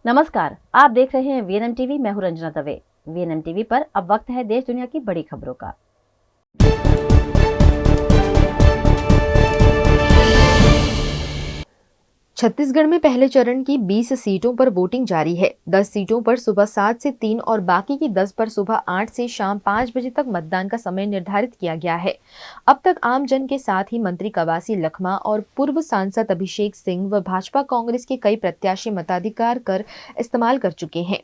नमस्कार, आप देख रहे हैं वीएनएम टीवी। मैं हूं रंजना दवे। वीएनएम टीवी पर अब वक्त है देश दुनिया की बड़ी खबरों का। छत्तीसगढ़ में पहले चरण की 20 सीटों पर वोटिंग जारी है। 10 सीटों पर सुबह 7 से 3 और बाकी की 10 पर सुबह 8 से शाम 5 बजे तक मतदान का समय निर्धारित किया गया है। अब तक आमजन के साथ ही मंत्री कवासी लखमा और पूर्व सांसद अभिषेक सिंह व भाजपा कांग्रेस के कई प्रत्याशी मताधिकार कर इस्तेमाल कर चुके हैं।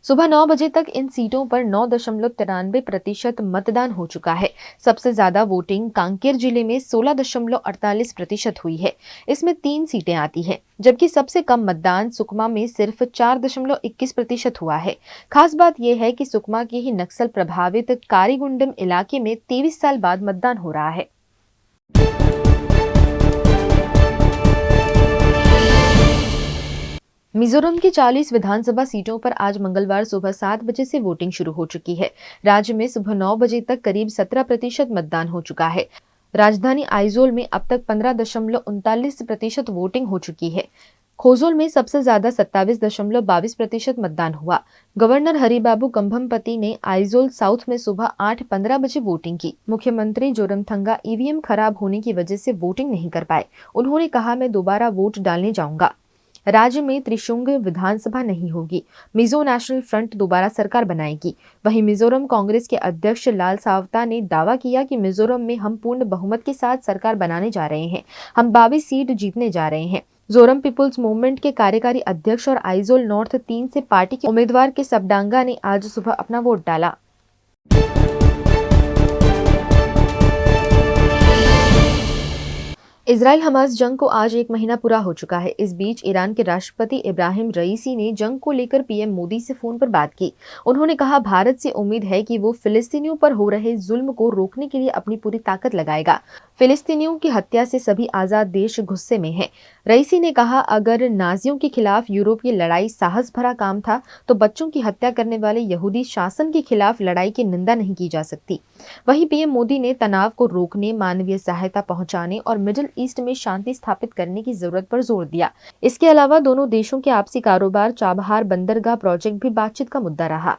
सुबह 9 बजे तक इन सीटों पर 9.93% मतदान हो चुका है। सबसे ज्यादा वोटिंग कांकेर जिले में 16.48% हुई है। इसमें 3 सीटें आती हैं, जबकि सबसे कम मतदान सुकमा में सिर्फ 4.21% हुआ है। खास बात यह है कि सुकमा के ही नक्सल प्रभावित कारीगुंडम इलाके में 23 साल बाद मतदान हो रहा है। मिजोरम की 40 विधानसभा सीटों पर आज मंगलवार सुबह 7 बजे से वोटिंग शुरू हो चुकी है। राज्य में सुबह 9 बजे तक करीब 17% मतदान हो चुका है। राजधानी आइजोल में अब तक 15.39% वोटिंग हो चुकी है। खोजोल में सबसे ज्यादा 27.22% मतदान हुआ। गवर्नर हरिबाबू कंभमपति ने आइजोल साउथ में सुबह 8:15 बजे वोटिंग की। मुख्यमंत्री जोरमथंगा ईवीएम खराब होने की वजह से वोटिंग नहीं कर पाए। उन्होंने कहा, मैं दोबारा वोट डालने जाऊंगा। राज्य में त्रिशुंग विधानसभा नहीं होगी। मिजो नेशनल फ्रंट दोबारा सरकार बनाएगी। वहीं मिजोरम कांग्रेस के अध्यक्ष लाल सावता ने दावा किया कि मिजोरम में हम पूर्ण बहुमत के साथ सरकार बनाने जा रहे हैं। हम 22 सीट जीतने जा रहे हैं। जोरम पीपुल्स मूवमेंट के कार्यकारी अध्यक्ष और आइजोल नॉर्थ 3 से पार्टी के उम्मीदवार के सबडांगा ने आज सुबह अपना वोट डाला। इजराइल हमास जंग को आज 1 महीना पूरा हो चुका है। इस बीच ईरान के राष्ट्रपति इब्राहिम रईसी ने जंग को लेकर पीएम मोदी से फोन पर बात की। उन्होंने कहा, भारत से उम्मीद है कि वो फिलिस्तीनियों पर हो रहे जुल्म को रोकने के लिए अपनी पूरी ताकत लगाएगा। फिलिस्तीनियों की हत्या से सभी आजाद देश गुस्से में हैं। रईसी ने कहा, अगर नाजियों के खिलाफ यूरोप की लड़ाई साहस भरा काम था, तो बच्चों की हत्या करने वाले यहूदी शासन के खिलाफ लड़ाई की निंदा नहीं की जा सकती। वहीं पीएम मोदी ने तनाव को रोकने, मानवीय सहायता पहुंचाने और मिडिल ईस्ट में शांति स्थापित करने की जरूरत पर जोर दिया। इसके अलावा दोनों देशों के आपसी कारोबार चाबहार बंदरगाह प्रोजेक्ट भी बातचीत का मुद्दा रहा।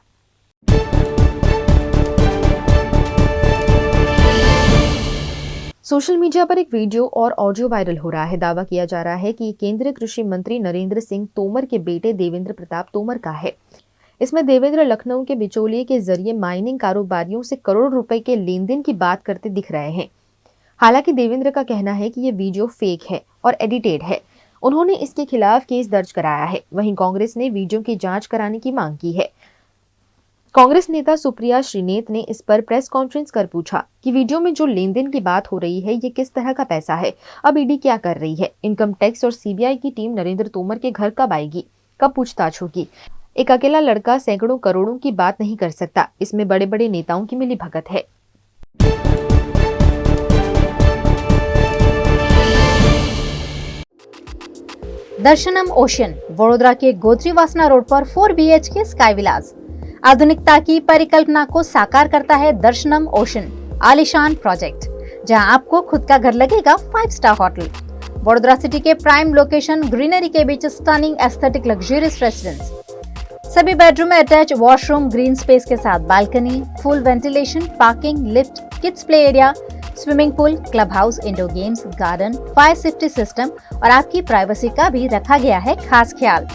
सोशल मीडिया पर एक वीडियो और ऑडियो वायरल हो रहा है। दावा किया जा रहा है कि केंद्रीय कृषि मंत्री नरेंद्र सिंह तोमर के बेटे देवेंद्र प्रताप तोमर का है। इसमें देवेंद्र लखनऊ के बिचौलिए के जरिए माइनिंग कारोबारियों से करोड़ रुपए के लेन देन की बात करते दिख रहे हैं। हालांकि देवेंद्र का कहना है कि ये वीडियो फेक है और एडिटेड है। उन्होंने इसके खिलाफ केस दर्ज कराया है। वहीं कांग्रेस ने वीडियो की जांच कराने की मांग की है। कांग्रेस नेता सुप्रिया श्रीनेत ने इस पर प्रेस कॉन्फ्रेंस कर पूछा कि वीडियो में जो लेन देन की बात हो रही है, ये किस तरह का पैसा है, अब ईडी क्या कर रही है, इनकम टैक्स और सीबीआई की टीम नरेंद्र तोमर के घर कब आएगी, कब पूछताछ होगी। एक अकेला लड़का सैकड़ों करोड़ों की बात नहीं कर सकता। इसमें बड़े बड़े नेताओं की मिलीभगत है। दर्शनम ओशन वडोदरा के गोत्रीवासना रोड पर 4 BHK स्काई विलास आधुनिकता की परिकल्पना को साकार करता है। दर्शनम ओशन आलीशान प्रोजेक्ट, जहां आपको खुद का घर लगेगा 5 स्टार होटल। वडोदरा सिटी के प्राइम लोकेशन, ग्रीनरी के बीच स्टनिंग एस्थेटिक लग्जरियस रेसिडेंस, सभी बेडरूम में अटैच वॉशरूम, ग्रीन स्पेस के साथ balcony, full ventilation, parking, lift, kids play area, swimming pool, club house, indoor games, garden, fire safety system और आपकी privacy का भी रखा गया है खास ख्याल।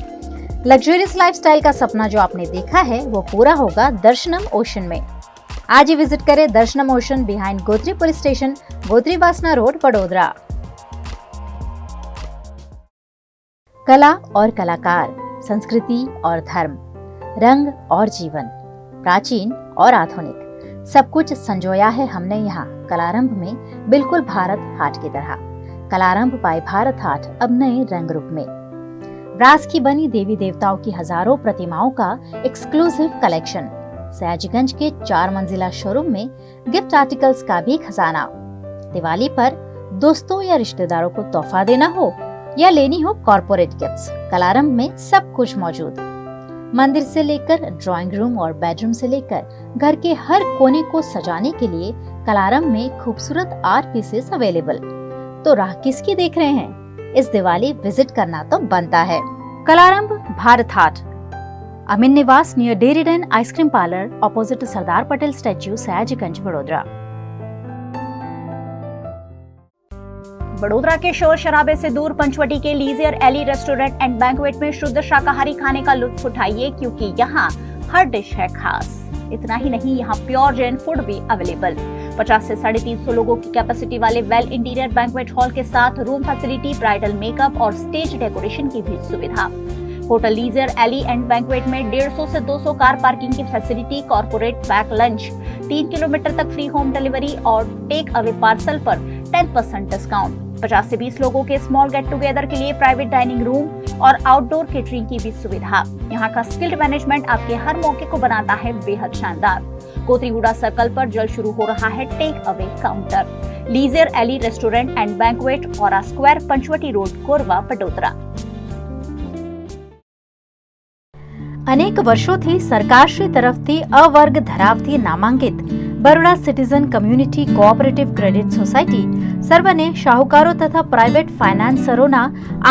लग्जरियस लाइफस्टाइल का सपना जो आपने देखा है वो पूरा होगा दर्शनम ओशन में। आज ही विजिट करें दर्शनम ocean behind Gotri police station, गोत्रीवासना road, Vadodara. कला और कलाकार, संस्कृति और धर्म, रंग और जीवन, प्राचीन और आधुनिक, सब कुछ संजोया है हमने यहाँ कलारंभ में, बिल्कुल भारत हाट की तरह। कलारंभ बाय भारत हाट अब नए रंग रूप में। ब्रास की बनी देवी देवताओं की हजारों प्रतिमाओं का एक्सक्लूसिव कलेक्शन। सयाजीगंज के 4 मंजिला शोरूम में गिफ्ट आर्टिकल्स का भी खजाना। दिवाली पर दोस्तों या रिश्तेदारों को तोहफा देना हो या लेनी हो कॉर्पोरेट गिफ्ट्स, कलारंभ में सब कुछ मौजूद। मंदिर से लेकर ड्राइंग रूम और बेडरूम से लेकर घर के हर कोने को सजाने के लिए कलारंभ में खूबसूरत आर्ट पीसेस अवेलेबल। तो राह किसकी देख रहे हैं? इस दिवाली विजिट करना तो बनता है। कलारंभ Bharat Haat, Amin Niwas near dairy den ice cream parlour opposite Sardar Patel statue, Sayajiganj, Vadodara. Vadodara के शोर शराबे से दूर पंचवटी के leisure alley restaurant and banquet में शुद्ध शाकाहारी खाने का लुत्फ उठाइए, क्योंकि यहाँ हर डिश है खास। इतना ही नहीं, यहाँ प्योर जैन फूड भी अवेलेबल। 50 से 350 लोगों की कैपेसिटी वाले वेल इंटीरियर बैंक्वेट हॉल के साथ रूम फैसिलिटी, ब्राइडल मेकअप और स्टेज डेकोरेशन की भी सुविधा। होटल लीजियर एली एंड बैंक्वेट में 150 से 200 कार पार्किंग की facility, corporate pack lunch, 3 kilometre तक फ्री होम डिलीवरी और टेक अवे पार्सल पर 10% डिस्काउंट। 50 से 20 लोगों के स्मॉल गेट टुगेदर के लिए प्राइवेट डाइनिंग रूम और आउटडोर केटरिंग की भी सुविधा। यहाँ का स्किल्ड मैनेजमेंट आपके हर मौके को बनाता है बेहद शानदार। कोतरीगुड़ा सर्कल पर जल्द शुरू हो रहा है take away counter. Leisure alley restaurant and banquet, aura square, Panchvati road, Korba, Vadodara. अनेक વર્ષોથી સરકારશ્રી તરફથી અવર્ગ ધરાવતી નામાંકિત Baroda citizen community cooperative credit society સર્વને શાહુકારો તથા પ્રાઇવેટ ફાઇનાન્સરોના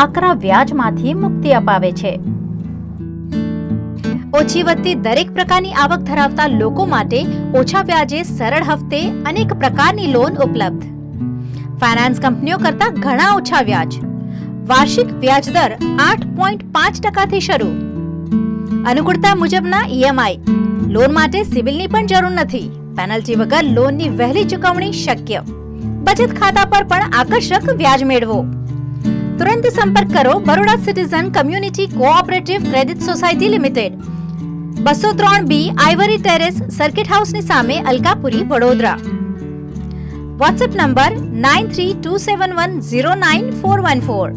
આકરા વ્યાજમાંથી મુક્તિ અપાવે છે। ઓછી વત્તી દરેક પ્રકારની આવક ધરાવતા લોકો માટે ઓછા વ્યાજે સરળ હપ્તે અનેક પ્રકારની લોન ઉપલબ્ધ। ફાઇનાન્સ કંપનીઓ કરતા ઘણા ઓછા વ્યાજ। વાર્ષિક વ્યાજ દર 8.5% શરૂ। अनुकूलता मुजबना ईएमआई। लोन माटे सिविलनी पण जरूर नथी। पेनल्टी वगर लोननी वहेली चुकवणी शक्य। बचत खाता पर पण आकर्षक व्याज मेळवो। तुरंत संपर्क करो Baroda citizen community cooperative credit society limited, 203B Ivory terrace, circuit house ની સામે, અલકાપુરી, વડોદરા। WhatsApp number 9327109414।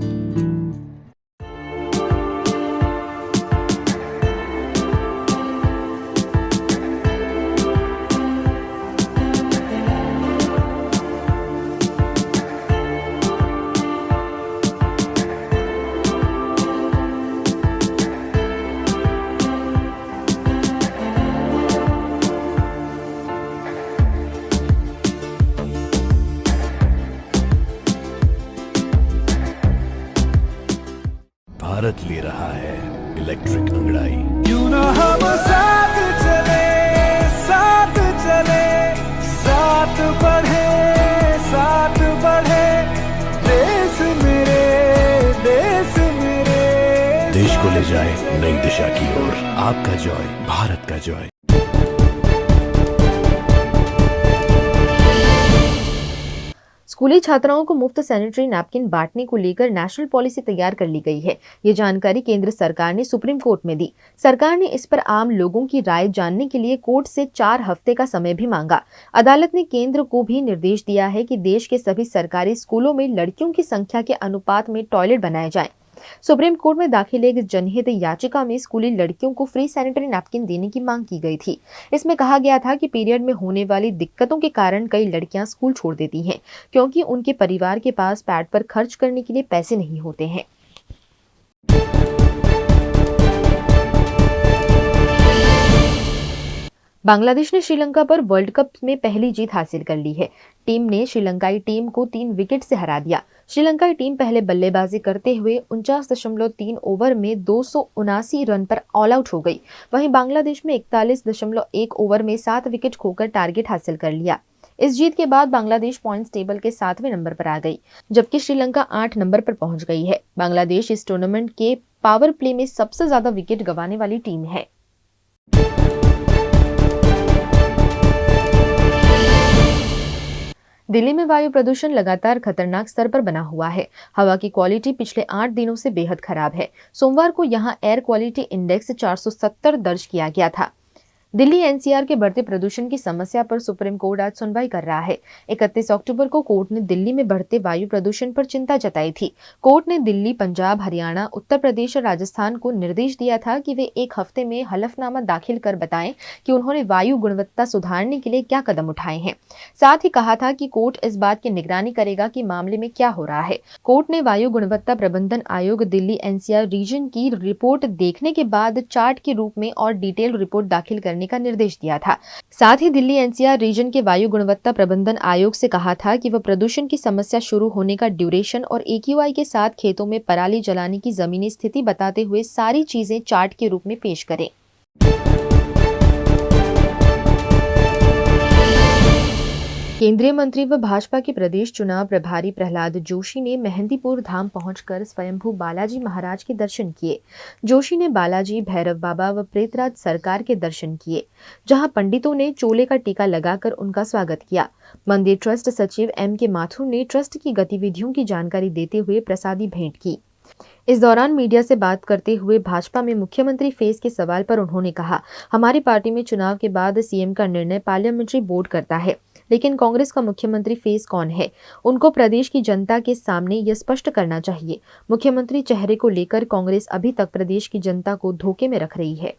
भारत ले रहा है इलेक्ट्रिक अंगड़ाई। क्यों ना हम साथ चले, साथ चले, साथ बढ़े, साथ बढ़े। देश मेरे, देश मेरे। देश को ले जाए नई दिशा की ओर। आपका जॉय, भारत का जॉय। स्कूली छात्राओं को मुफ्त सैनिटरी नैपकिन बांटने को लेकर नेशनल पॉलिसी तैयार कर ली गई है। ये जानकारी केंद्र सरकार ने सुप्रीम कोर्ट में दी। सरकार ने इस पर आम लोगों की राय जानने के लिए कोर्ट से 4 हफ्ते का समय भी मांगा। अदालत ने केंद्र को भी निर्देश दिया है कि देश के सभी सरकारी स्कूलों में लड़कियों की संख्या के अनुपात में टॉयलेट बनाए जाएं। सुप्रीम कोर्ट में दाखिल एक जनहित याचिका में स्कूली लड़कियों को फ्री सैनिटरी नैपकिन देने की मांग की गई थी। इसमें कहा गया था कि पीरियड में होने वाली दिक्कतों के कारण कई लड़कियां स्कूल छोड़ देती हैं, क्योंकि उनके परिवार के पास पैड पर खर्च करने के लिए पैसे नहीं होते हैं। बांग्लादेश ने श्रीलंका पर वर्ल्ड कप में पहली जीत हासिल कर ली है। टीम ने श्रीलंकाई टीम को 3 विकेट से हरा दिया। श्रीलंकाई टीम पहले बल्लेबाजी करते हुए 49.3 ओवर में 279 रन पर ऑल आउट हो गई। वहीं बांग्लादेश में 41.1 ओवर में 7 विकेट खोकर टारगेट हासिल कर लिया। इस जीत के बाद बांग्लादेश पॉइंट्स टेबल के 7वें नंबर पर आ गई, जबकि श्रीलंका 8 नंबर पर पहुंच गई है। बांग्लादेश इस टूर्नामेंट के पावर प्ले में सबसे ज्यादा विकेट गंवाने वाली टीम है। दिल्ली में वायु प्रदूषण लगातार खतरनाक स्तर पर बना हुआ है। हवा की क्वालिटी पिछले 8 दिनों से बेहद खराब है। सोमवार को यहां एयर क्वालिटी इंडेक्स 470 दर्ज किया गया था। दिल्ली एनसीआर के बढ़ते प्रदूषण की समस्या पर सुप्रीम कोर्ट आज सुनवाई कर रहा है। 31 अक्टूबर को कोर्ट ने दिल्ली में बढ़ते वायु प्रदूषण पर चिंता जताई थी। कोर्ट ने दिल्ली, पंजाब, हरियाणा, उत्तर प्रदेश और राजस्थान को निर्देश दिया था कि वे 1 हफ्ते में हलफनामा दाखिल कर बताएं कि उन्होंने वायु गुणवत्ता सुधारने के लिए क्या कदम उठाए हैं। साथ ही कहा था कि कोर्ट इस बात की निगरानी करेगा कि मामले में क्या हो रहा है। कोर्ट ने वायु गुणवत्ता प्रबंधन आयोग दिल्ली एनसीआर रीजन की रिपोर्ट देखने के बाद चार्ट के रूप में और डिटेल रिपोर्ट दाखिल करने करने का निर्देश दिया था। साथ ही दिल्ली एनसीआर रीजन के वायु गुणवत्ता प्रबंधन आयोग से कहा था कि वह प्रदूषण की समस्या शुरू होने का ड्यूरेशन और AQI के साथ खेतों में पराली जलाने की जमीनी स्थिति बताते हुए सारी चीजें चार्ट के रूप में पेश करें। केंद्रीय मंत्री व भाजपा के प्रदेश चुनाव प्रभारी प्रहलाद जोशी ने मेहंदीपुर धाम पहुंचकर स्वयंभू बालाजी महाराज के दर्शन किए। जोशी ने बालाजी, भैरव बाबा व प्रेतराज सरकार के दर्शन किए, जहां पंडितों ने चोले का टीका लगाकर उनका स्वागत किया। मंदिर ट्रस्ट सचिव M.K. माथुर ने ट्रस्ट की गतिविधियों की जानकारी देते हुए प्रसादी भेंट की। इस दौरान मीडिया से बात करते हुए भाजपा में मुख्यमंत्री फेस के सवाल पर उन्होंने कहा, हमारी पार्टी में चुनाव के बाद सीएम का निर्णय पार्लियामेंट्री बोर्ड करता है, लेकिन कांग्रेस का मुख्यमंत्री फेस कौन है, उनको प्रदेश की जनता के सामने यह स्पष्ट करना चाहिए। मुख्यमंत्री चेहरे को लेकर कांग्रेस अभी तक प्रदेश की जनता को धोखे में रख रही है।